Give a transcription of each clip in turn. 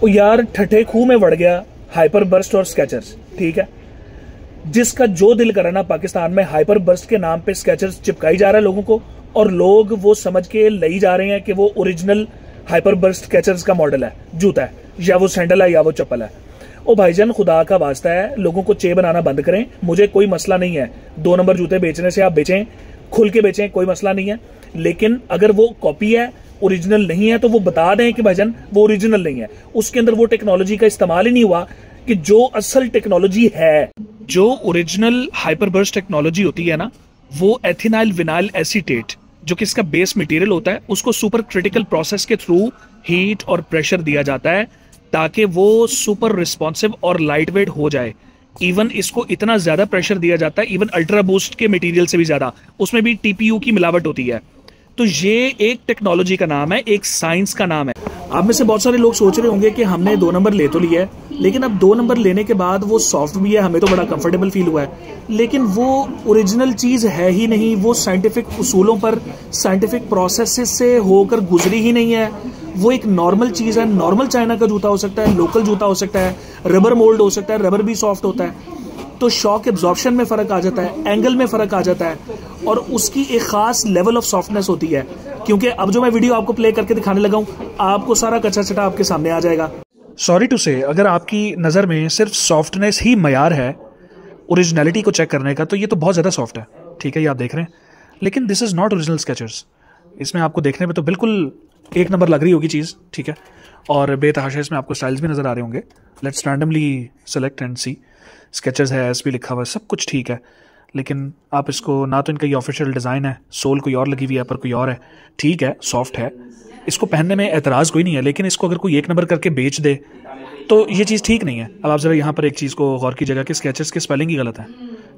वो यार ठठे खूह में बढ़ गया हाइपर बर्स्ट और स्केचर्स, ठीक है। जिसका जो दिल करा ना, पाकिस्तान में हाइपर बर्स्ट के नाम पे स्केचर्स चिपकाई जा रहा है लोगों को, और लोग वो समझ के ले जा रहे हैं कि वो ओरिजिनल हाइपर बर्स्ट स्केचर्स का मॉडल है, जूता है, या वो सैंडल है, या वो चप्पल है। ओ भाईजान, खुदा का वास्ता है, लोगों को चे बनाना बंद करें। मुझे कोई मसला नहीं है 2 नंबर जूते बेचने से, आप बेचें, खुल के बेचें, कोई मसला नहीं है। लेकिन अगर वो कॉपी है, ओरिजिनल नहीं है, तो वो बता दें कि भाईजान वो ओरिजिनल नहीं है। उसके अंदर वो टेक्नोलॉजी का इस्तेमाल ही नहीं हुआ कि जो असल टेक्नोलॉजी है। जो ओरिजिनल हाइपर बर्स्ट टेक्नोलॉजी होती है ना, वो एथिनाइल विनाइल एसीटेट, जो कि इसका बेस मटेरियल होता है, उसको सुपर क्रिटिकल प्रोसेस के थ्रू हीट और प्रेशर दिया जाता है ताकि वो सुपर रिस्पॉन्सिव और लाइट वेट हो जाए। इवन इसको इतना ज्यादा प्रेशर दिया जाता है, इवन अल्ट्रा बूस्ट के मटेरियल से भी ज्यादा, उसमें भी टीपीयू की मिलावट होती है। तो ये एक टेक्नोलॉजी का नाम है, एक साइंस का नाम है। आप में से बहुत सारे लोग सोच रहे होंगे कि हमने 2 नंबर ले तो लिया है, लेकिन अब 2 नंबर लेने के बाद वो सॉफ्ट भी है, हमें तो बड़ा कंफर्टेबल फील हुआ है, लेकिन वो ओरिजिनल चीज है ही नहीं। वो साइंटिफिक उसूलों पर, साइंटिफिक प्रोसेस से होकर गुजरी ही नहीं है। वो एक नॉर्मल चीज है। नॉर्मल चाइना का जूता हो सकता है, लोकल जूता हो सकता है, रबर मोल्ड हो सकता है, रबर भी सॉफ्ट होता है, तो शॉक एब्जॉर्प्शन में फर्क आ जाता है, एंगल में फर्क आ जाता है, और उसकी एक खास लेवल ऑफ सॉफ्टनेस होती है। क्योंकि अब जो मैं वीडियो आपको प्ले करके दिखाने लगा हूं, आपको सारा कच्चा चटा आपके सामने आ जाएगा। सॉरी टू से, अगर आपकी नज़र में सिर्फ सॉफ्टनेस ही मयार है ओरिजिनलिटी को चेक करने का, तो ये तो बहुत ज़्यादा सॉफ्ट है, ठीक है, ये आप देख रहे हैं। लेकिन this is not original Skechers. इसमें आपको देखने में तो बिल्कुल 1 नंबर लग रही होगी चीज़, ठीक है, और बेतहाशा इसमें आपको स्टाइल्स भी नज़र आ रहे होंगे। Let's randomly select and see. Skechers है, एसपी लिखा हुआ है, सब कुछ ठीक है, लेकिन आप इसको, ना तो इनका ये ऑफिशियल डिज़ाइन है, सोल कोई और लगी हुई है, पर कोई और है, ठीक है, सॉफ्ट है, इसको पहनने में एतराज़ कोई नहीं है। लेकिन इसको अगर कोई 1 नंबर करके बेच दे तो ये चीज़ ठीक नहीं है। अब आप ज़रा यहाँ पर एक चीज़ को गौर कीजिएगा कि स्केचर्स की स्पेलिंग ही गलत है,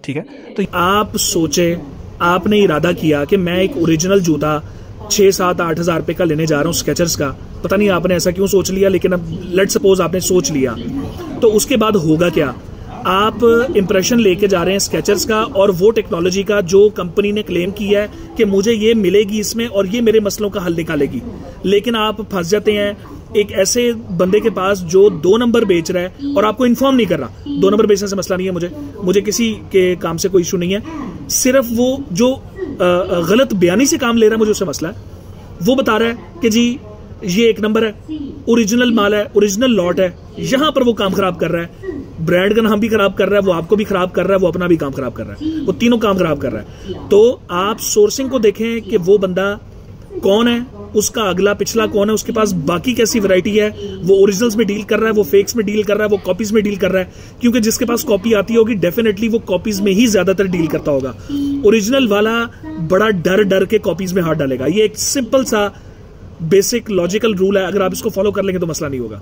ठीक है। तो आप सोचे, आपने इरादा किया कि मैं एक ओरिजिनल जूता 6, 7, 8 हज़ार रुपये का लेने जा रहा हूँ स्केचर्स का। पता नहीं आपने ऐसा क्यों सोच लिया, लेकिन अब लेट सपोज आपने सोच लिया, तो उसके बाद होगा क्या? आप इंप्रेशन लेके जा रहे हैं स्केचर्स का और वो टेक्नोलॉजी का जो कंपनी ने क्लेम किया है कि मुझे ये मिलेगी इसमें और ये मेरे मसलों का हल निकालेगी। लेकिन आप फंस जाते हैं एक ऐसे बंदे के पास जो 2 नंबर बेच रहा है और आपको इन्फॉर्म नहीं कर रहा। 2 नंबर बेचने से मसला नहीं है, मुझे किसी के काम से कोई इशू नहीं है, सिर्फ वो जो गलत बयानी से काम ले रहा है, मुझे उससे मसला है। वो बता रहा है कि जी ये 1 नंबर है, ओरिजिनल माल है, ओरिजिनल लॉट है, यहां पर वो काम खराब कर रहा है, ब्रांड का नाम भी खराब कर रहा है, वो आपको भी खराब कर रहा है, वो अपना भी काम खराब कर रहा है, वो तीनों काम खराब कर रहा है। तो आप सोर्सिंग को देखें कि वो बंदा कौन है, उसका अगला पिछला कौन है, उसके पास बाकी कैसी वैरायटी है, वो ओरिजिनल्स में डील कर रहा है, वो फेक्स में डील कर रहा है, वो कॉपीज में डील कर रहा है। क्योंकि जिसके पास कॉपी आती होगी डेफिनेटली वो कॉपीज में ही ज्यादातर डील करता होगा। ओरिजिनल वाला बड़ा डर डर के कॉपीज में हाथ डालेगा। ये एक सिंपल सा बेसिक लॉजिकल रूल है, अगर आप इसको फॉलो कर लेंगे तो मसला नहीं होगा।